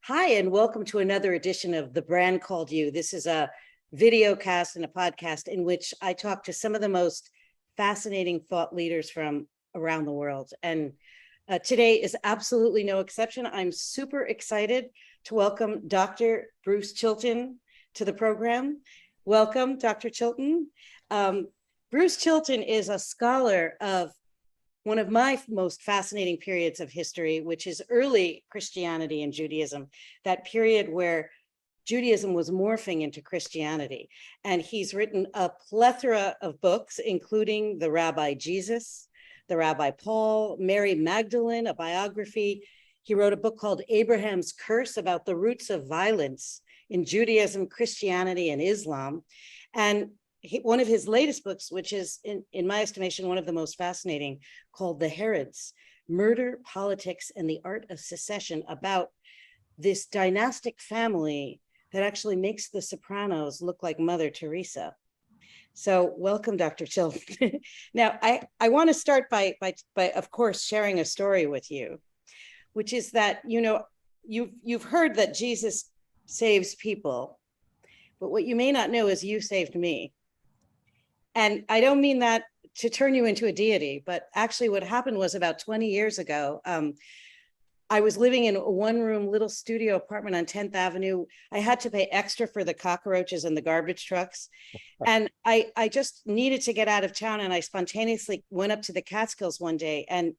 Hi, and welcome to another edition of The Brand Called You. This is a video cast and a podcast in which I talk to some of the most fascinating thought leaders from around the world. And today is absolutely no exception. I'm super excited to welcome Dr. Bruce Chilton to the program. Welcome, Dr. Chilton. Bruce Chilton is a scholar of one of my most fascinating periods of history, which is early Christianity and Judaism, that period where Judaism was morphing into Christianity. And he's written a plethora of books, including The Rabbi Jesus, The Rabbi Paul, Mary Magdalene, a biography. He wrote a book called Abraham's Curse about the roots of violence in Judaism, Christianity, and Islam. And one of his latest books, which is, in my estimation, one of the most fascinating, called The Herods, Murder, Politics, and the Art of Secession, about this dynastic family that actually makes the Sopranos look like Mother Teresa. So welcome, Dr. Chilton. Now, I want to start by, of course, sharing a story with you, which is that, you've heard that Jesus saves people, but what you may not know is you saved me. And I don't mean that to turn you into a deity, but actually what happened was about 20 years ago, I was living in a one-room little studio apartment on 10th Avenue. I had to pay extra for the cockroaches and the garbage trucks. And I just needed to get out of town. And I spontaneously went up to the Catskills one day and,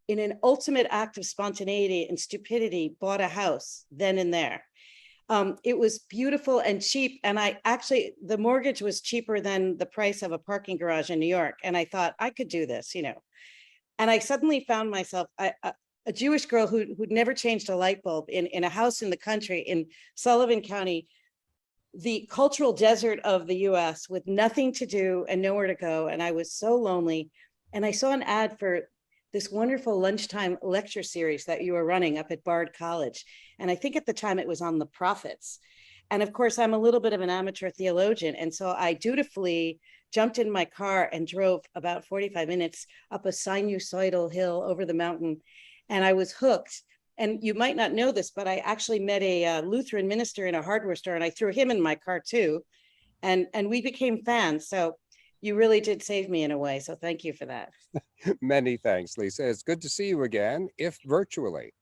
in an ultimate act of spontaneity and stupidity, bought a house then and there. It was beautiful and cheap. And the mortgage was cheaper than the price of a parking garage in New York. And I thought I could do this, And I suddenly found myself a Jewish girl who'd never changed a light bulb in a house in the country in Sullivan County, the cultural desert of the US, with nothing to do and nowhere to go. And I was so lonely. And I saw an ad for this wonderful lunchtime lecture series that you were running up at Bard College. And I think at the time it was on the prophets. And of course, I'm a little bit of an amateur theologian. And so I dutifully jumped in my car and drove about 45 minutes up a sinusoidal hill over the mountain. And I was hooked. And you might not know this, but I actually met a Lutheran minister in a hardware store, and I threw him in my car too. And we became fans. So you really did save me in a way. So thank you for that. Many thanks, Lisa. It's good to see you again, if virtually.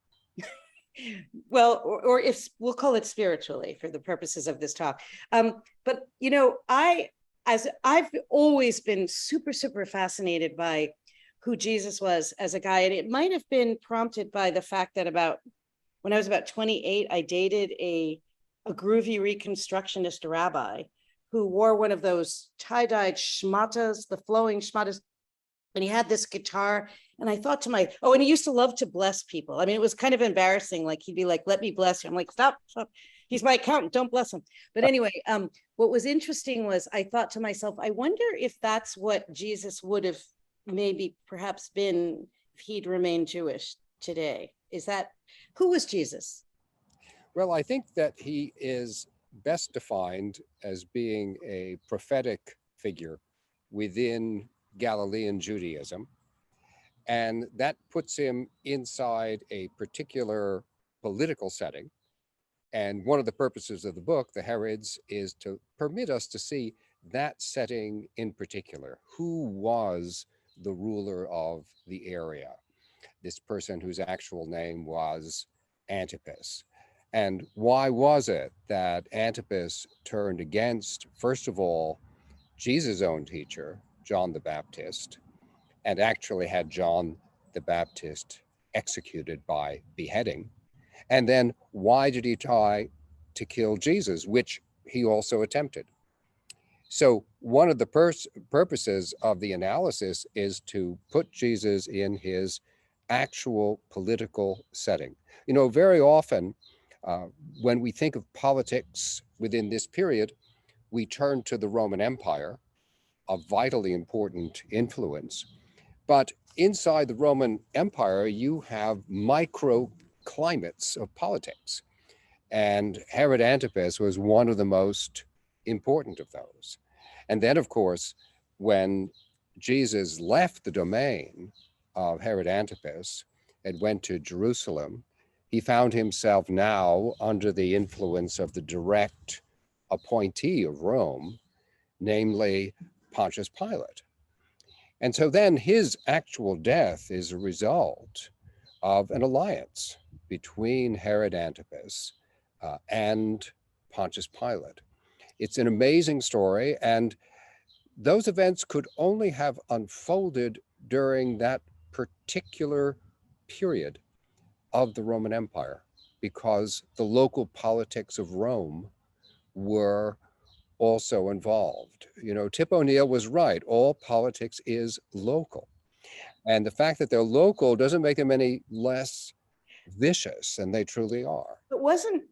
Well, or if we'll call it spiritually for the purposes of this talk. But, I've always been super, super fascinated by who Jesus was as a guy. And it might have been prompted by the fact that when I was about 28, I dated a groovy Reconstructionist rabbi who wore one of those tie-dyed schmatas, the flowing schmatas, and he had this guitar. And I thought and he used to love to bless people. I mean, it was kind of embarrassing. Like, he'd be like, "Let me bless you." I'm like, stop. He's my accountant, don't bless him. But anyway, what was interesting was I thought to myself, I wonder if that's what Jesus would have perhaps been if he'd remained Jewish today. Who was Jesus? Well, I think that he is best defined as being a prophetic figure within Galilean Judaism. And that puts him inside a particular political setting. And one of the purposes of the book, The Herods, is to permit us to see that setting in particular. Who was the ruler of the area? This person whose actual name was Antipas. And why was it that Antipas turned against, first of all, Jesus' own teacher, John the Baptist, and actually had John the Baptist executed by beheading? And then why did he try to kill Jesus, which he also attempted? So one of the purposes of the analysis is to put Jesus in his actual political setting. Very often when we think of politics within this period, we turn to the Roman Empire, a vitally important influence. But inside the Roman Empire, you have microclimates of politics. And Herod Antipas was one of the most important of those. And then, of course, when Jesus left the domain of Herod Antipas and went to Jerusalem, he found himself now under the influence of the direct appointee of Rome, namely Pontius Pilate. And so then his actual death is a result of an alliance between Herod Antipas and Pontius Pilate. It's an amazing story, and those events could only have unfolded during that particular period of the Roman Empire, because the local politics of Rome were also involved. You know, Tip O'Neill was right. All politics is local. And the fact that they're local doesn't make them any less vicious than they truly are. It wasn't.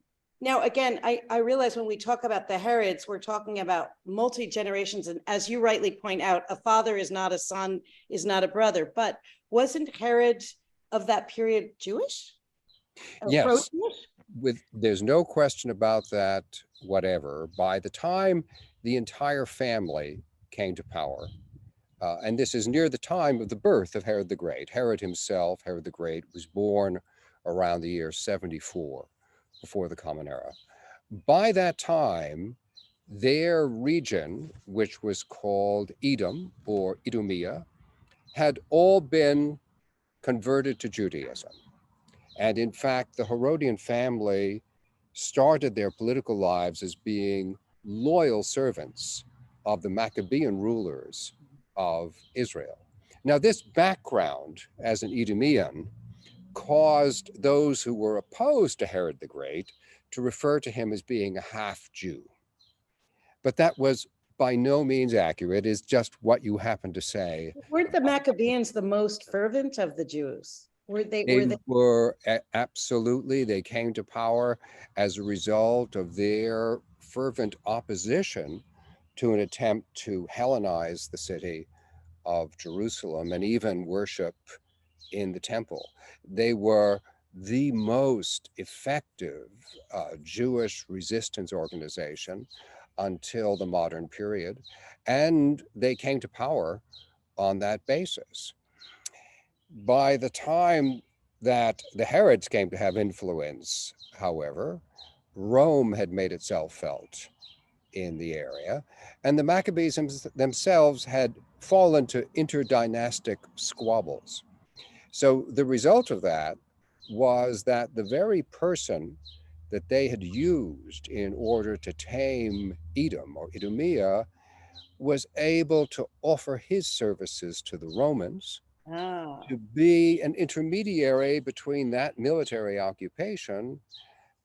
Now, again, I realize when we talk about the Herods, we're talking about multi-generations. And as you rightly point out, a father is not a son, is not a brother. But wasn't Herod of that period Jewish? Yes, Jewish? there's no question about that whatever. By the time the entire family came to power, and this is near the time of the birth of Herod the Great. Herod himself, Herod the Great, was born around the year 74 before the Common Era. By that time, their region, which was called Edom or Idumea, had all been converted to Judaism. And in fact, the Herodian family started their political lives as being loyal servants of the Maccabean rulers of Israel. Now, this background as an Edomian caused those who were opposed to Herod the Great to refer to him as being a half Jew. But that was by no means accurate. It's just what you happen to say. Weren't the Maccabees the most fervent of the Jews? They were absolutely, they came to power as a result of their fervent opposition to an attempt to Hellenize the city of Jerusalem and even worship in the temple. They were the most effective Jewish resistance organization until the modern period, and they came to power on that basis. By the time that the Herods came to have influence, however, Rome had made itself felt in the area, and the Maccabees themselves had fallen to interdynastic squabbles. So the result of that was that the very person that they had used in order to tame Edom or Idumea was able to offer his services to the Romans to be an intermediary between that military occupation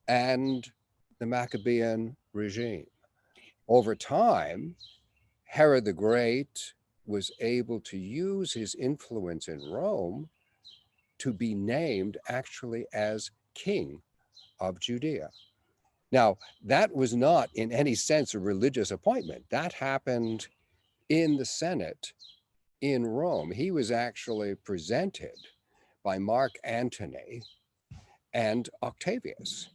and the Maccabean regime. Over time, Herod the Great was able to use his influence in Rome to be named actually as king of Judea. Now, that was not in any sense a religious appointment. That happened in the Senate in Rome. He was actually presented by Mark Antony and Octavius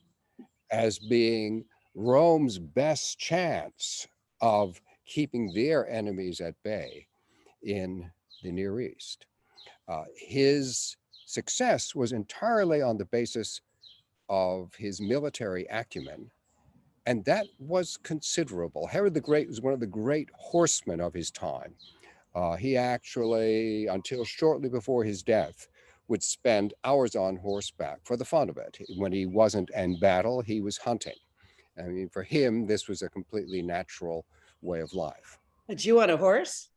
as being Rome's best chance of keeping their enemies at bay in the Near East. His success was entirely on the basis of his military acumen, and that was considerable. Herod the Great was one of the great horsemen of his time. He actually, until shortly before his death, would spend hours on horseback for the fun of it. When he wasn't in battle, he was hunting. I mean, for him, this was a completely natural way of life. A Jew on a horse?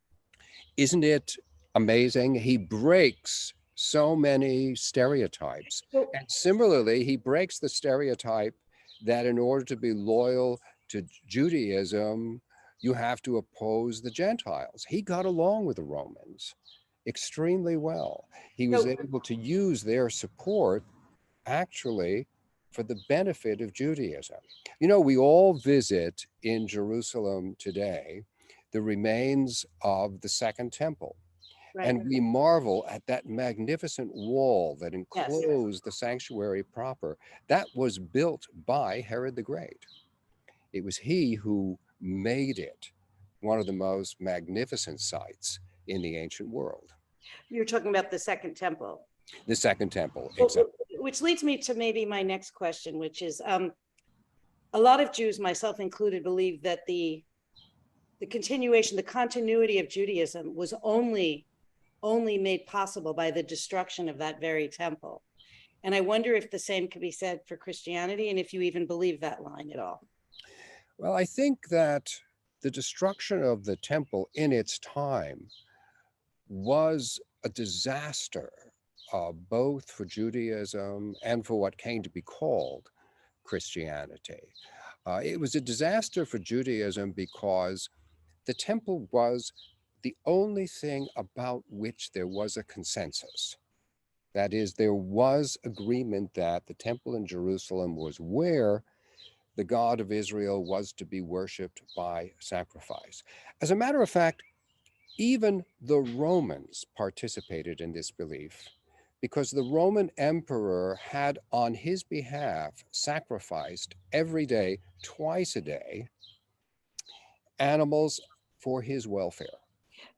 Isn't it amazing? He breaks so many stereotypes. And similarly, he breaks the stereotype that in order to be loyal to Judaism, you have to oppose the Gentiles. He got along with the Romans extremely well. He was able to use their support actually for the benefit of Judaism. You know, we all visit in Jerusalem today the remains of the Second Temple. Right. And we marvel at that magnificent wall that enclosed the sanctuary proper. That was built by Herod the Great. It was he who made it one of the most magnificent sites in the ancient world. You're talking about the Second Temple. The Second Temple, exactly. which leads me to maybe my next question, which is a lot of Jews, myself included, believe that the continuation, the continuity of Judaism was only made possible by the destruction of that very temple. And I wonder if the same could be said for Christianity, and if you even believe that line at all. Well, I think that the destruction of the temple in its time was a disaster, both for Judaism and for what came to be called Christianity. It was a disaster for Judaism because the temple was the only thing about which there was a consensus. That is, there was agreement that the temple in Jerusalem was where the God of Israel was to be worshipped by sacrifice. As a matter of fact, even the Romans participated in this belief because the Roman emperor had on his behalf sacrificed every day, twice a day, animals for his welfare.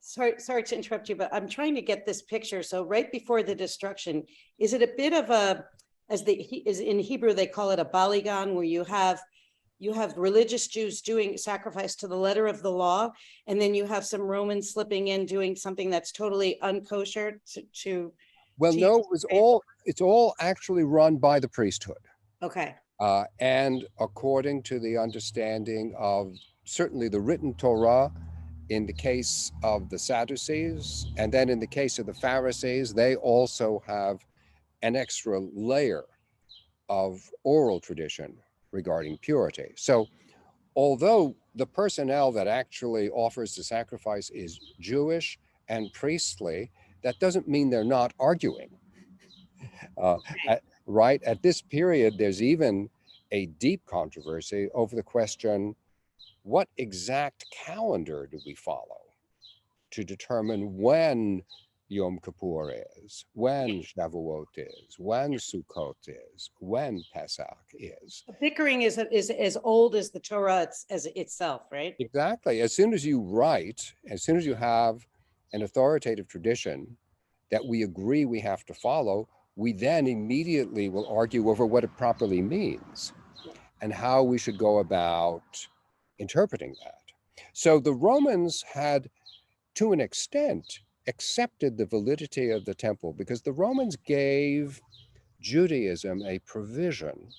Sorry to interrupt you, but I'm trying to get this picture. So right before the destruction, is it a bit of a, as in Hebrew, they call it a baligan, where you have religious Jews doing sacrifice to the letter of the law, and then you have some Romans slipping in doing something that's totally unkosher to Well, no, it's all actually run by the priesthood. Okay. And according to the understanding of certainly the written Torah, in the case of the Sadducees, and then in the case of the Pharisees, they also have an extra layer of oral tradition regarding purity. So although the personnel that actually offers the sacrifice is Jewish and priestly, that doesn't mean they're not arguing. Right at this period, there's even a deep controversy over the question, what exact calendar do we follow to determine when Yom Kippur is, when Shavuot is, when Sukkot is, when Pesach is? The bickering is as old as the Torah as itself, right? Exactly. As soon as you write, as soon as you have an authoritative tradition that we agree we have to follow, we then immediately will argue over what it properly means and how we should go about interpreting that. So the Romans had, to an extent, accepted the validity of the temple because the Romans gave Judaism a provision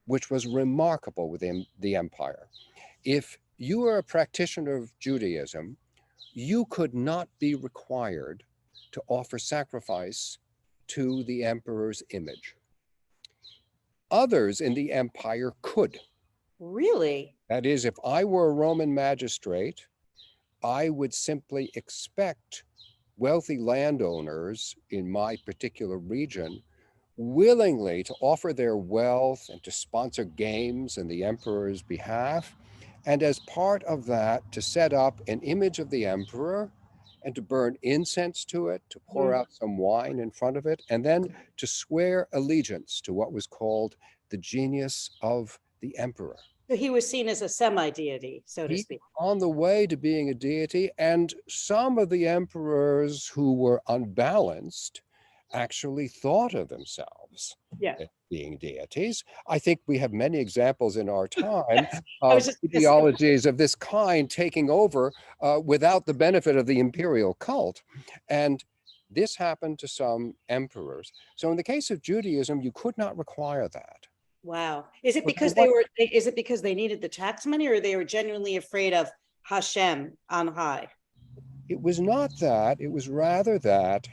which was remarkable within the empire. If you were a practitioner of Judaism, you could not be required to offer sacrifice to the emperor's image. Others in the empire could. Really? That is, if I were a Roman magistrate, I would simply expect wealthy landowners in my particular region willingly to offer their wealth and to sponsor games in the emperor's behalf. And as part of that, to set up an image of the emperor and to burn incense to it, to pour out some wine in front of it, and then to swear allegiance to what was called the genius of the emperor. So he was seen as a semi-deity, so to speak. On the way to being a deity, and some of the emperors who were unbalanced actually thought of themselves as being deities. I think we have many examples in our time of ideologies of this kind taking over without the benefit of the imperial cult. And this happened to some emperors. So in the case of Judaism, you could not require that. Wow. Is it because they needed the tax money, or they were genuinely afraid of Hashem on high? It was not that. It was rather that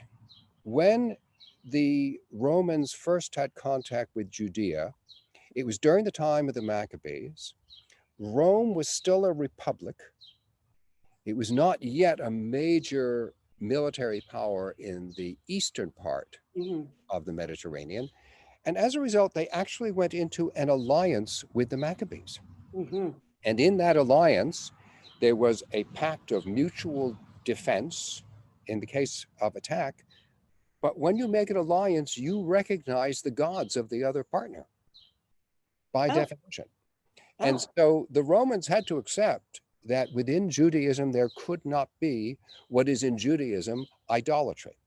when the Romans first had contact with Judea, it was during the time of the Maccabees. Rome was still a republic. It was not yet a major military power in the eastern part of the Mediterranean. And as a result, they actually went into an alliance with the Maccabees. And in that alliance, there was a pact of mutual defense in the case of attack. But when you make an alliance, you recognize the gods of the other partner by definition. And so the Romans had to accept that within Judaism, there could not be what is in Judaism idolatry.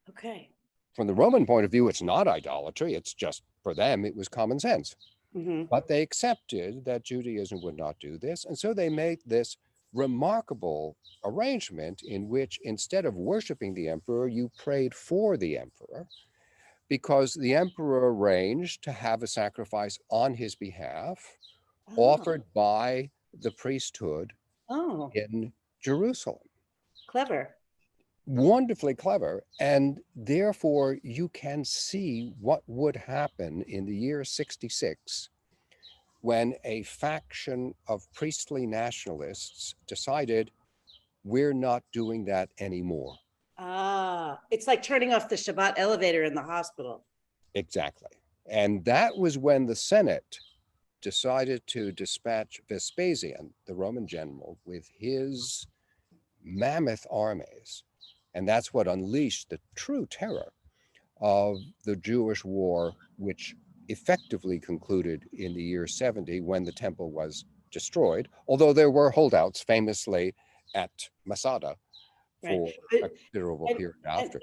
Okay. From the Roman point of view, it's not idolatry. It's just, for them, it was common sense. Mm-hmm. But they accepted that Judaism would not do this. And so they made this remarkable arrangement in which, instead of worshiping the emperor, you prayed for the emperor, because the emperor arranged to have a sacrifice on his behalf Oh, offered by the priesthood oh, in Jerusalem. clever. Wonderfully clever. And therefore, you can see what would happen in the year 66 when a faction of priestly nationalists decided, we're not doing that anymore. Ah, it's like turning off the Shabbat elevator in the hospital. Exactly. And that was when the Senate decided to dispatch Vespasian, the Roman general, with his mammoth armies. And that's what unleashed the true terror of the Jewish war, which effectively concluded in the year 70 when the temple was destroyed, although there were holdouts famously at Masada Right. for a considerable And, period and, after.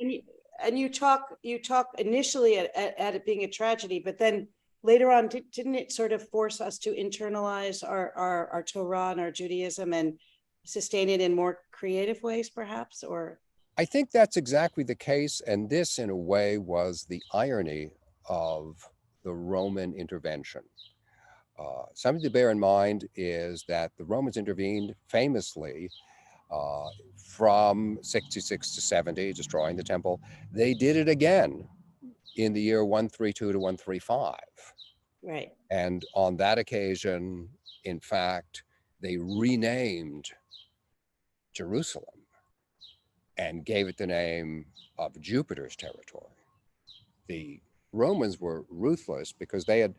and you talk initially at it being a tragedy, but then later on, didn't it sort of force us to internalize our Torah and our Judaism and sustain it in more creative ways, perhaps? Or I think that's exactly the case. And this, in a way, was the irony of the Roman intervention. Something to bear in mind is that the Romans intervened famously from 66 to 70, destroying the temple. They did it again in the year 132 to 135. right. And on that occasion, in fact, they renamed Jerusalem and gave it the name of Jupiter's territory. The Romans were ruthless because they had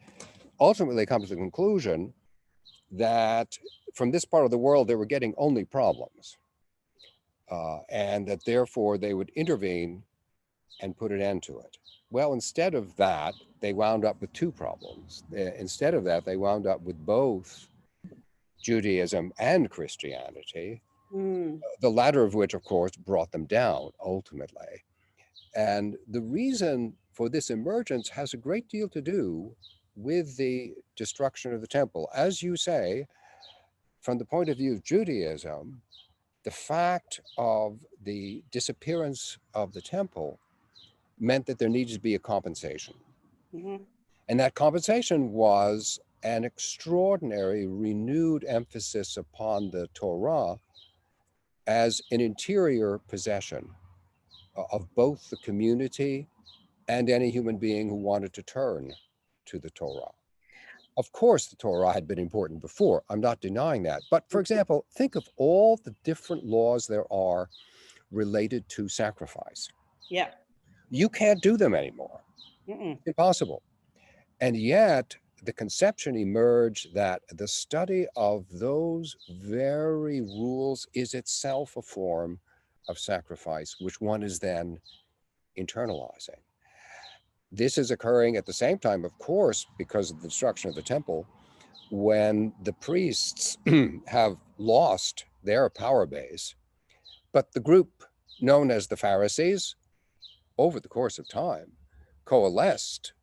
ultimately come to the conclusion that from this part of the world, they were getting only problems, and that therefore they would intervene and put an end to it. Well, instead of that, they wound up with two problems. Instead of that, they wound up with both Judaism and Christianity, the latter of which, of course, brought them down ultimately. And the reason for this emergence has a great deal to do with the destruction of the temple. As you say, from the point of view of Judaism, the fact of the disappearance of the temple meant that there needed to be a compensation. Mm-hmm. And that compensation was an extraordinary renewed emphasis upon the Torah as an interior possession of both the community and any human being who wanted to turn to the Torah. Of course, the Torah had been important before. I'm not denying that. But for example, think of all the different laws there are related to sacrifice. Yeah. You can't do them anymore. Mm-mm. Impossible. And yet, the conception emerged that the study of those very rules is itself a form of sacrifice, which one is then internalizing. This is occurring at the same time, of course, because of the destruction of the temple, when the priests have lost their power base. But the group known as the Pharisees, over the course of time, coalesced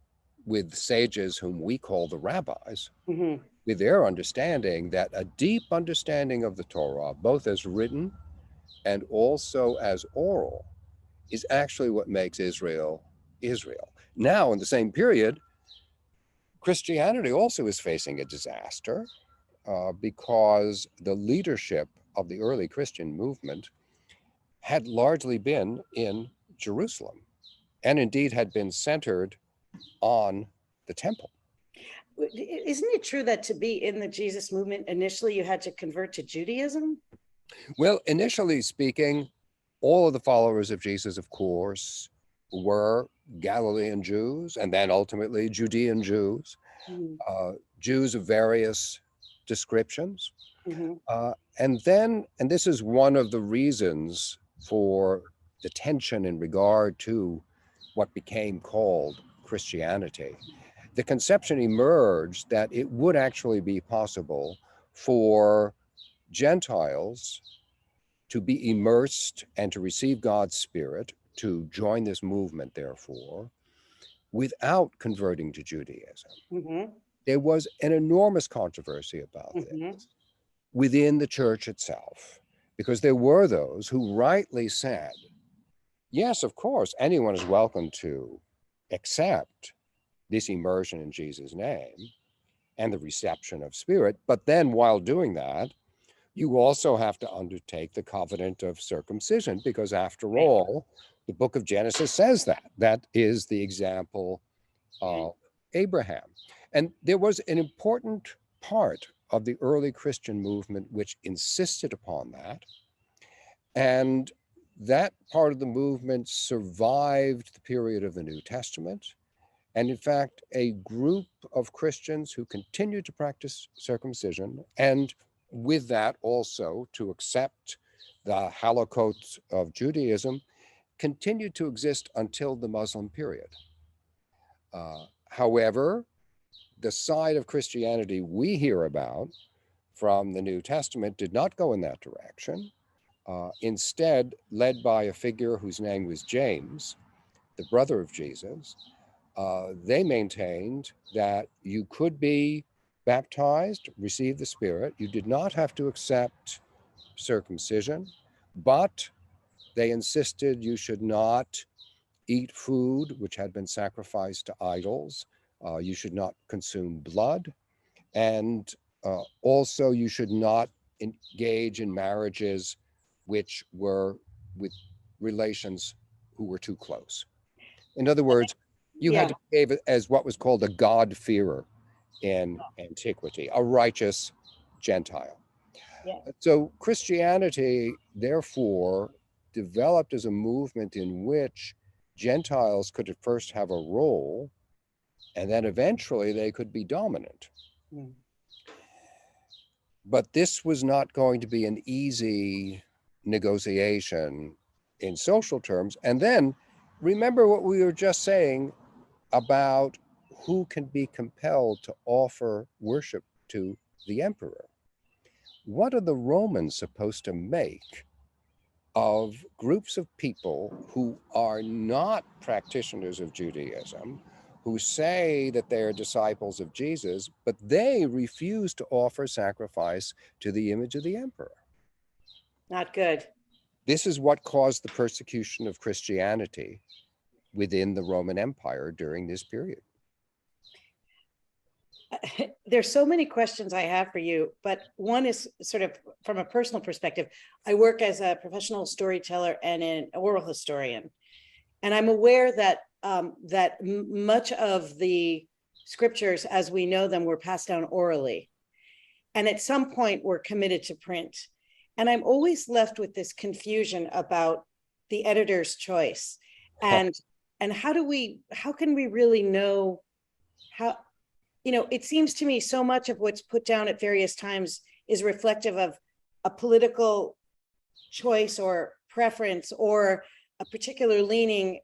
with sages whom we call the rabbis, Mm-hmm. with their understanding that a deep understanding of the Torah, both as written and also as oral, is actually what makes Israel Israel. Now, in the same period, Christianity also is facing a disaster because the leadership of the early Christian movement had largely been in Jerusalem and indeed had been centered on the temple. Isn't it true that to be in the Jesus movement, initially you had to convert to Judaism? Well, initially speaking, all of the followers of Jesus, of course, were Galilean Jews and then ultimately Judean Jews, Jews of various descriptions. Mm-hmm. And this is one of the reasons for the tension in regard to what became called Christianity. The conception emerged that it would actually be possible for Gentiles to be immersed and to receive God's Spirit, to join this movement, therefore, without converting to Judaism. Mm-hmm. There was an enormous controversy about Mm-hmm. this within the church itself, because there were those who rightly said, yes, of course, anyone is welcome to accept this immersion in Jesus' name and the reception of spirit. But then while doing that, you also have to undertake the covenant of circumcision, because after all, the book of Genesis says that. That is the example of Abraham. And there was an important part of the early Christian movement which insisted upon that. And that part of the movement survived the period of the New Testament. And in fact, a group of Christians who continued to practice circumcision, and with that also to accept the halakot of Judaism, continued to exist until the Muslim period. However, the side of Christianity we hear about from the New Testament did not go in that direction. Instead, led by a figure whose name was James, the brother of Jesus, they maintained that you could be baptized, receive the Spirit. You did not have to accept circumcision, but they insisted you should not eat food which had been sacrificed to idols. You should not consume blood. And also, you should not engage in marriages which were with relations who were too close. In other words, you had Yeah. to behave as what was called a God-fearer in antiquity, a righteous Gentile. Yeah. So Christianity, therefore, developed as a movement in which Gentiles could at first have a role, and then eventually they could be dominant. Mm. But this was not going to be an easy negotiation in social terms. And then remember what we were just saying about who can be compelled to offer worship to the emperor. What are the Romans supposed to make of groups of people who are not practitioners of Judaism, who say that they are disciples of Jesus, but they refuse to offer sacrifice to the image of the emperor? Not good. This is what caused the persecution of Christianity within the Roman Empire during this period. There's so many questions I have for you, but one is sort of from a personal perspective. I work as a professional storyteller and an oral historian, and I'm aware that much of the scriptures as we know them were passed down orally, and at some point were committed to print. And I'm always left with this confusion about the editor's choice, and how can we really know how? It seems to me so much of what's put down at various times is reflective of a political choice or preference or a particular leaning.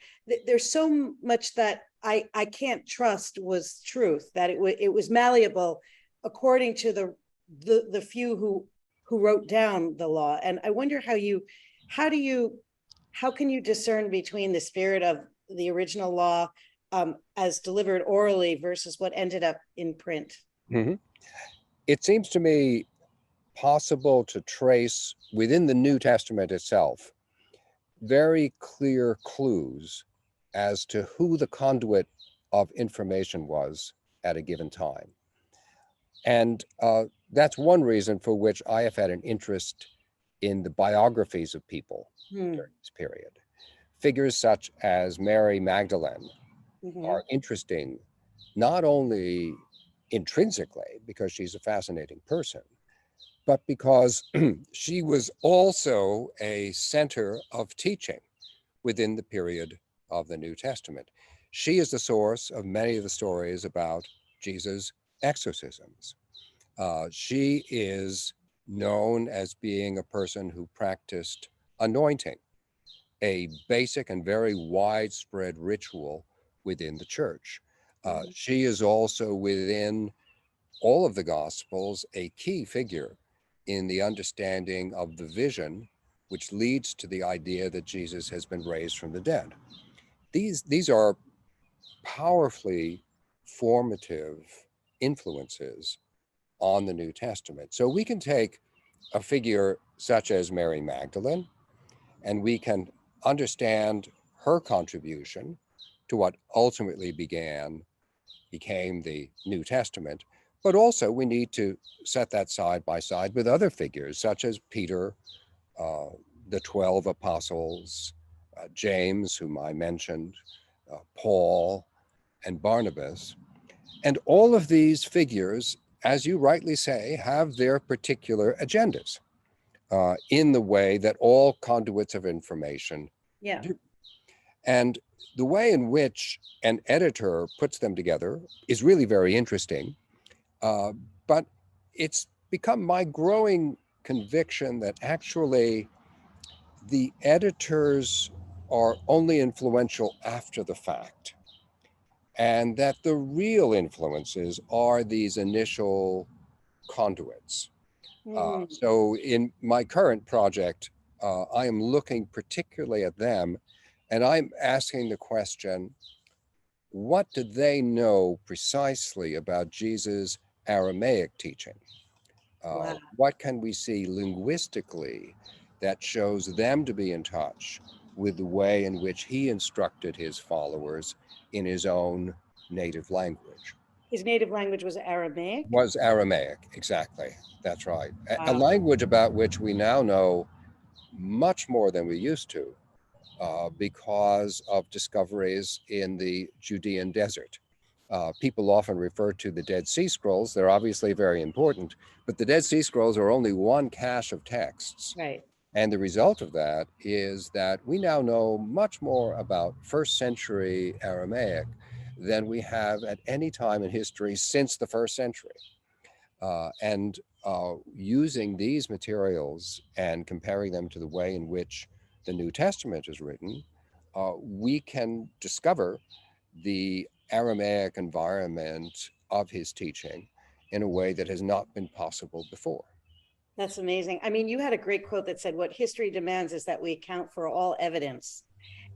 There's so much that I can't trust was truth, that it was malleable according to the few who wrote down the law. And I wonder how can you discern between the spirit of the original law as delivered orally versus what ended up in print? Mm-hmm. It seems to me possible to trace within the New Testament itself very clear clues as to who the conduit of information was at a given time. And that's one reason for which I have had an interest in the biographies of people during this period. Figures such as Mary Magdalene are interesting, not only intrinsically because she's a fascinating person, but because she was also a center of teaching within the period of the New Testament. She is the source of many of the stories about Jesus' exorcisms. She is known as being a person who practiced anointing, a basic and very widespread ritual within the church. She is also within all of the Gospels a key figure in the understanding of the vision which leads to the idea that Jesus has been raised from the dead. These are powerfully formative influences on the New Testament. So we can take a figure such as Mary Magdalene, and we can understand her contribution to what ultimately became the New Testament. But also we need to set that side by side with other figures such as Peter, the 12 apostles, James, whom I mentioned, Paul, and Barnabas. And all of these figures, as you rightly say, have their particular agendas in the way that all conduits of information Yeah. do. And the way in which an editor puts them together is really very interesting. But it's become my growing conviction that actually the editors are only influential after the fact, and that the real influences are these initial conduits. Mm. So in my current project, I am looking particularly at them, and I'm asking the question, what do they know precisely about Jesus' Aramaic teaching? Wow. What can we see linguistically that shows them to be in touch with the way in which he instructed his followers in his own native language? His native language was Aramaic. Was Aramaic, exactly. That's right. A Wow. language about which we now know much more than we used to because of discoveries in the Judean desert. People often refer to the Dead Sea Scrolls. They're obviously very important, but the Dead Sea Scrolls are only one cache of texts. Right. And the result of that is that we now know much more about first century Aramaic than we have at any time in history since the first century. And using these materials and comparing them to the way in which the New Testament is written, we can discover the Aramaic environment of his teaching in a way that has not been possible before. That's amazing. I mean, you had a great quote that said, "What history demands is that we account for all evidence."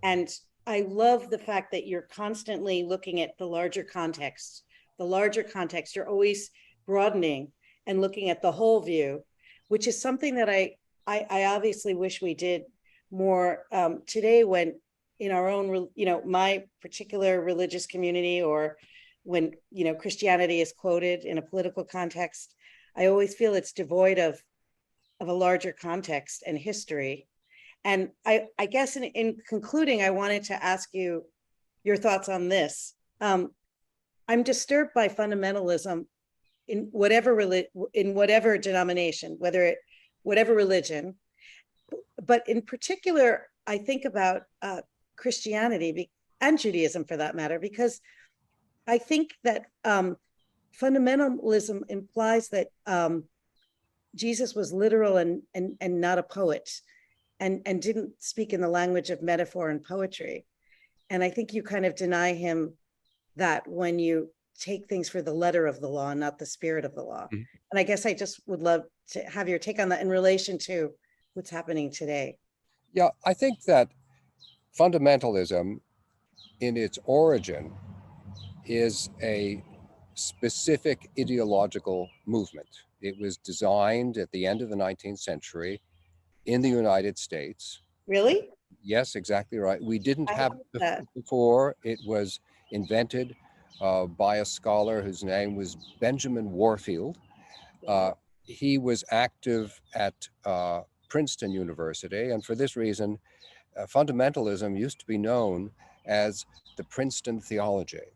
And I love the fact that you're constantly looking at the larger context. The larger context, you're always broadening and looking at the whole view, which is something that I obviously wish we did more today when in our own, my particular religious community, or when, Christianity is quoted in a political context, I always feel it's devoid of a larger context and history. And I guess in concluding, I wanted to ask you your thoughts on this. I'm disturbed by fundamentalism in whatever denomination, whatever religion, but in particular, I think about Christianity and Judaism for that matter, because I think that fundamentalism implies that Jesus was literal and not a poet, and didn't speak in the language of metaphor and poetry. And I think you kind of deny him that when you take things for the letter of the law, not the spirit of the law. Mhm. And I guess I just would love to have your take on that in relation to what's happening today. Yeah, I think that fundamentalism in its origin is a specific ideological movement. It was designed at the end of the 19th century in the United States. Really? Yes, exactly right. We didn't I have love it that. before. It was invented by a scholar whose name was Benjamin Warfield. Uh, Wow. he was active at Princeton University, and for this reason, fundamentalism used to be known as the Princeton theology.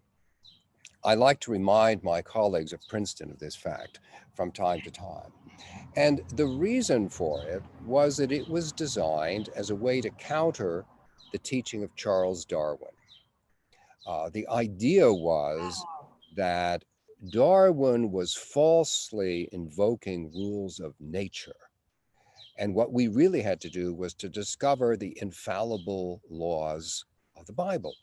I like to remind my colleagues at Princeton of this fact from time to time. And the reason for it was that it was designed as a way to counter the teaching of Charles Darwin. The idea was that Darwin was falsely invoking rules of nature. And what we really had to do was to discover the infallible laws of the Bible.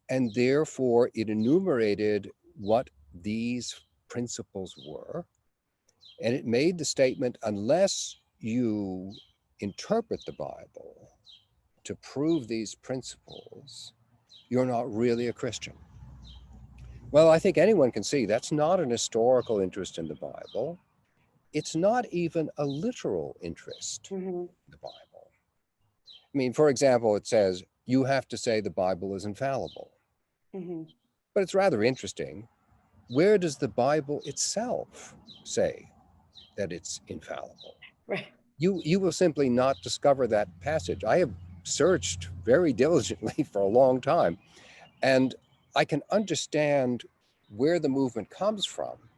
And therefore, it enumerated what these principles were. And it made the statement, unless you interpret the Bible to prove these principles, you're not really a Christian. Well, I think anyone can see that's not an historical interest in the Bible. It's not even a literal interest Mhm. in the Bible. I mean, for example, it says you have to say the Bible is infallible. Mhm. But it's rather interesting. Where does the Bible itself say that it's infallible? Right. You will simply not discover that passage. I have searched very diligently for a long time, and I can understand where the movement comes from.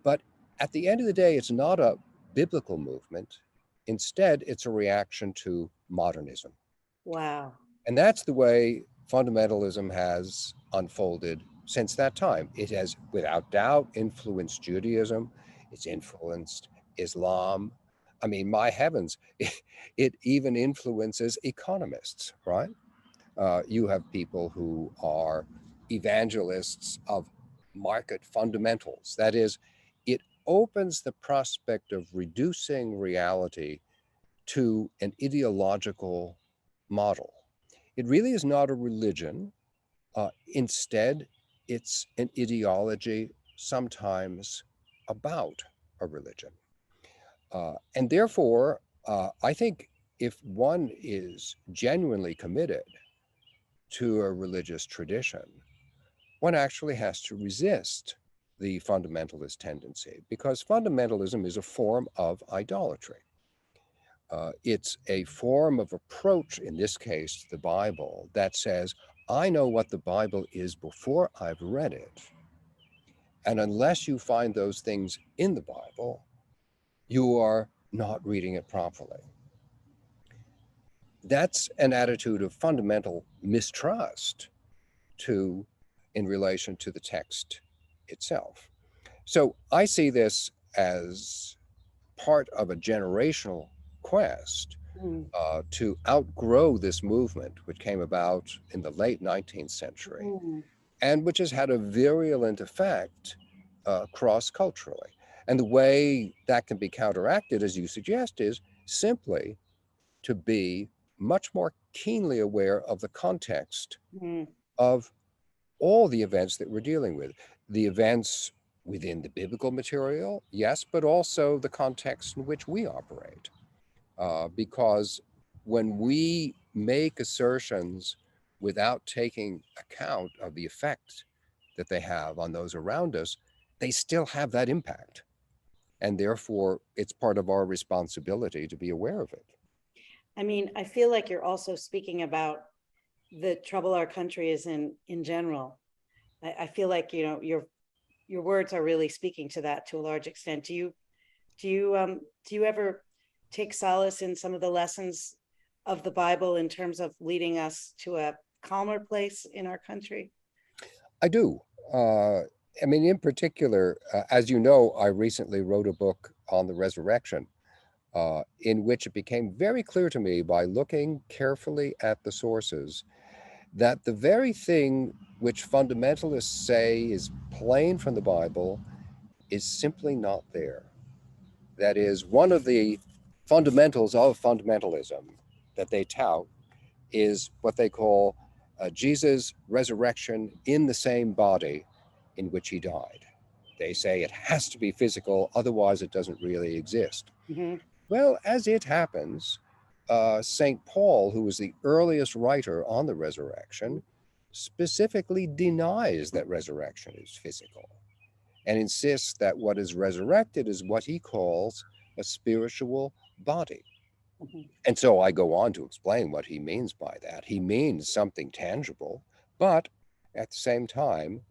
But at the end of the day, it's not a biblical movement. Instead, it's a reaction to modernism. Wow. And that's the way fundamentalism has unfolded since that time. It has, without doubt, influenced Judaism, it's influenced Islam. I mean, my heavens, it even influences economists, right? You have people who are evangelists of market fundamentals. That is, it opens the prospect of reducing reality to an ideological model. It really is not a religion. Instead, it's an ideology, sometimes about a religion. And therefore, I think if one is genuinely committed to a religious tradition, one actually has to resist the fundamentalist tendency because fundamentalism is a form of idolatry. It's a form of approach, in this case, the Bible, that says, I know what the Bible is before I've read it. And unless you find those things in the Bible, you are not reading it properly. That's an attitude of fundamental mistrust to in relation to the text itself. So I see this as part of a generational quest Mm. to outgrow this movement, which came about in the late 19th century Mm. and which has had a virulent effect cross culturally. And the way that can be counteracted, as you suggest, is simply to be much more keenly aware of the context Mm. of all the events that we're dealing with. The events within the biblical material, yes, but also the context in which we operate. Because when we make assertions without taking account of the effect that they have on those around us, they still have that impact. And therefore, it's part of our responsibility to be aware of it. I mean, I feel like you're also speaking about the trouble our country is in general. I feel like, you know, your words are really speaking to that to a large extent. Do you ever take solace in some of the lessons of the Bible in terms of leading us to a calmer place in our country? I do. I mean, in particular, as you know, I recently wrote a book on the resurrection, in which it became very clear to me by looking carefully at the sources that the very thing which fundamentalists say is plain from the Bible is simply not there. That is, one of the fundamentals of fundamentalism that they tout is what they call Jesus' resurrection in the same body in which he died. They say it has to be physical, otherwise, it doesn't really exist. Mhm. Well, as it happens, St. Paul, who was the earliest writer on the resurrection, specifically denies that resurrection is physical and insists that what is resurrected is what he calls a spiritual body. Mhm. And so I go on to explain what he means by that. He means something tangible, but at the same time,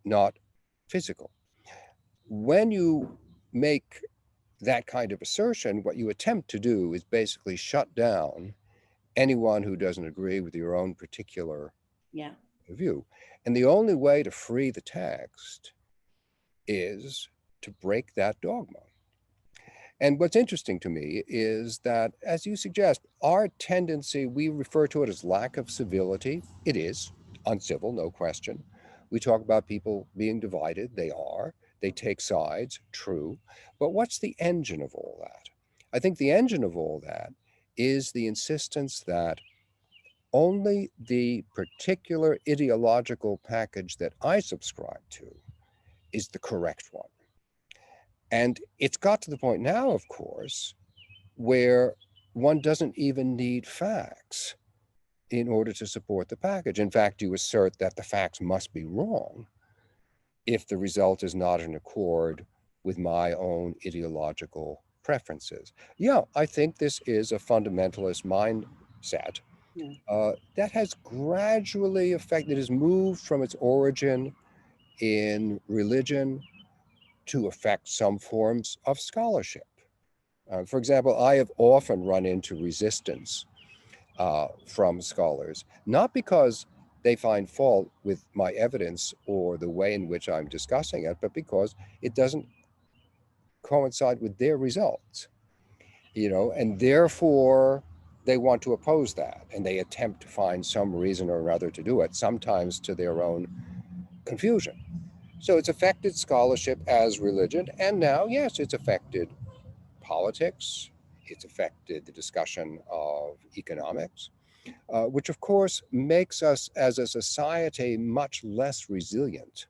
not physical. When you make that kind of assertion, what you attempt to do is basically shut down anyone who doesn't agree with your own particular Yeah. view. And the only way to free the text is to break that dogma. And what's interesting to me is that, as you suggest, our tendency, we refer to it as lack of civility. It is uncivil, no question. We talk about people being divided. They are. They take sides, true. But what's the engine of all that? I think the engine of all that is the insistence that only the particular ideological package that I subscribe to is the correct one. And it's got to the point now, of course, where one doesn't even need facts in order to support the package. In fact, you assert that the facts must be wrong if the result is not in accord with my own ideological preferences. Yeah, I think this is a fundamentalist mindset Yeah. that has gradually affected, has moved from its origin in religion to affect some forms of scholarship. For example, I have often run into resistance from scholars, not because they find fault with my evidence or the way in which I'm discussing it, but because it doesn't coincide with their results, and therefore they want to oppose that, and they attempt to find some reason or other to do it, sometimes to their own confusion. So it's affected scholarship as religion, and now, yes, it's affected politics, it's affected the discussion of economics, which of course makes us as a society much less resilient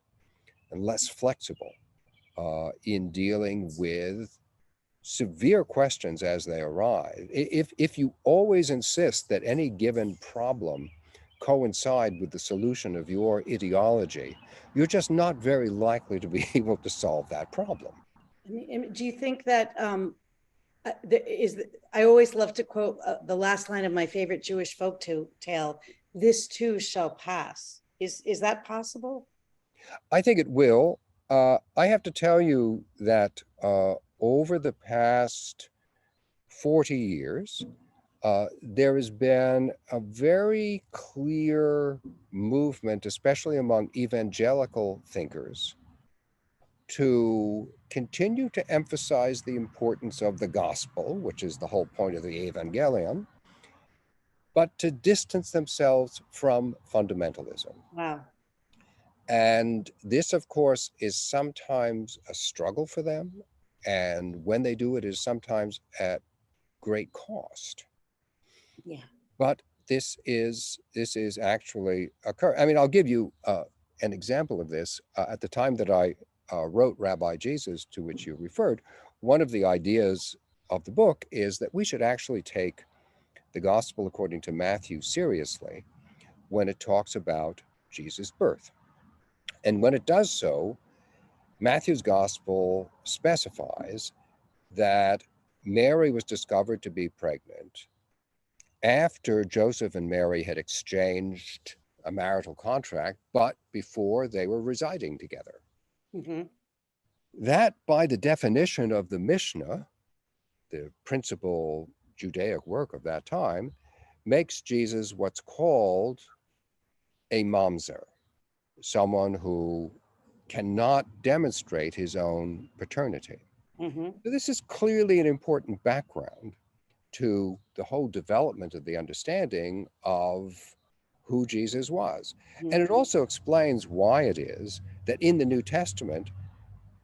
and less flexible in dealing with severe questions as they arise. If you always insist that any given problem coincide with the solution of your ideology, you're just not very likely to be able to solve that problem. Do you think that I always love to quote the last line of my favorite Jewish folk tale, "This too shall pass." Is that possible? I think it will. I have to tell you that over the past 40 years, there has been a very clear movement, especially among evangelical thinkers, to continue to emphasize the importance of the gospel, which is the whole point of the evangelium, but to distance themselves from fundamentalism. Wow. And this, of course, is sometimes a struggle for them. And when they do it, is sometimes at great cost. Yeah. But this is actually occur. I mean, I'll give you an example of this. At the time that I wrote Rabbi Jesus, to which you referred, one of the ideas of the book is that we should actually take the gospel according to Matthew seriously when it talks about Jesus' birth. And when it does so, Matthew's gospel specifies that Mary was discovered to be pregnant after Joseph and Mary had exchanged a marital contract, but before they were residing together. Mm-hmm. That, by the definition of the Mishnah, the principal Judaic work of that time, makes Jesus what's called a mamzer, someone who cannot demonstrate his own paternity. Mm-hmm. So this is clearly an important background to the whole development of the understanding of who Jesus was. Mm-hmm. And it also explains why it is that in the New Testament,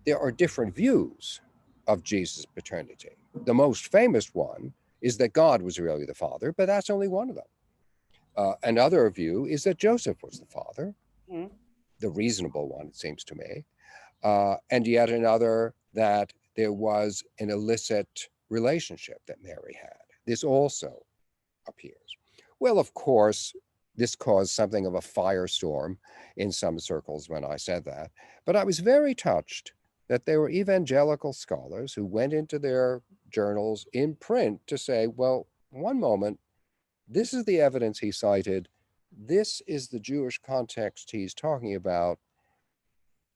there are different views of Jesus' paternity. The most famous one is that God was really the father, but that's only one of them. Another view is that Joseph was the father, Mm-hmm. the reasonable one, it seems to me. And yet another that there was an illicit relationship that Mary had. This also appears. Well, of course, this caused something of a firestorm in some circles when I said that. But I was very touched that there were evangelical scholars who went into their journals in print to say, well, one moment, this is the evidence he cited. This is the Jewish context he's talking about.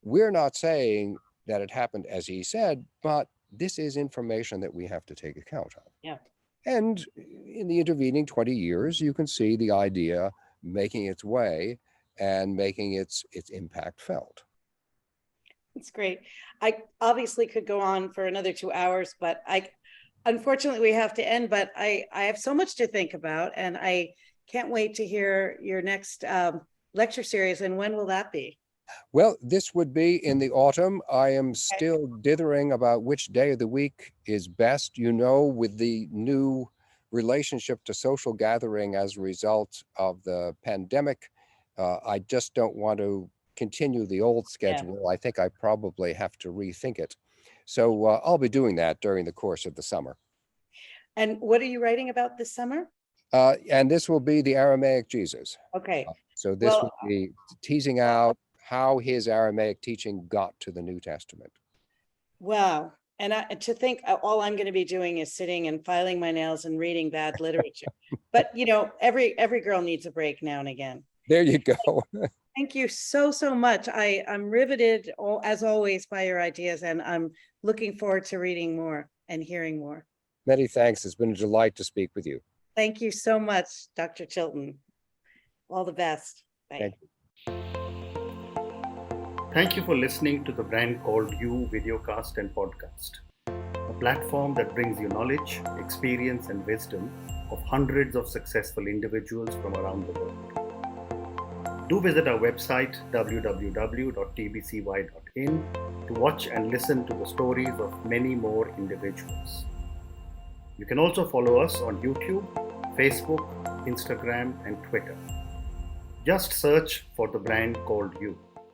We're not saying that it happened as he said, but this is information that we have to take account of. Yeah. And in the intervening 20 years, you can see the idea making its way and making its impact felt. It's great. I obviously could go on for another 2 hours, but unfortunately we have to end, but I have so much to think about, and I can't wait to hear your next lecture series. And when will that be? Well, this would be in the autumn. I am still dithering about which day of the week is best. With the new relationship to social gathering as a result of the pandemic, I just don't want to continue the old Yeah. schedule. I think I probably have to rethink it. So I'll be doing that during the course of the summer. And what are you writing about this summer? And this will be the Aramaic Jesus. Okay. So this will Well, be teasing out how his Aramaic teaching got to the New Testament. wow. And to think all I'm going to be doing is sitting and filing my nails and reading bad literature. But every girl needs a break now and again. There you go. Thank you so much. I'm riveted, as always, by your ideas, and I'm looking forward to reading more and hearing more. Many thanks. It's been a delight to speak with you. Thank you so much, Dr. Chilton. All the best. Bye. Thank you. Thank you for listening to the Brand Called You videocast and podcast, a platform that brings you knowledge, experience, and wisdom of hundreds of successful individuals from around the world. Do visit our website www.tbcy.in to watch and listen to the stories of many more individuals. You can also follow us on YouTube, Facebook, Instagram, and Twitter. Just search for the Brand Called You.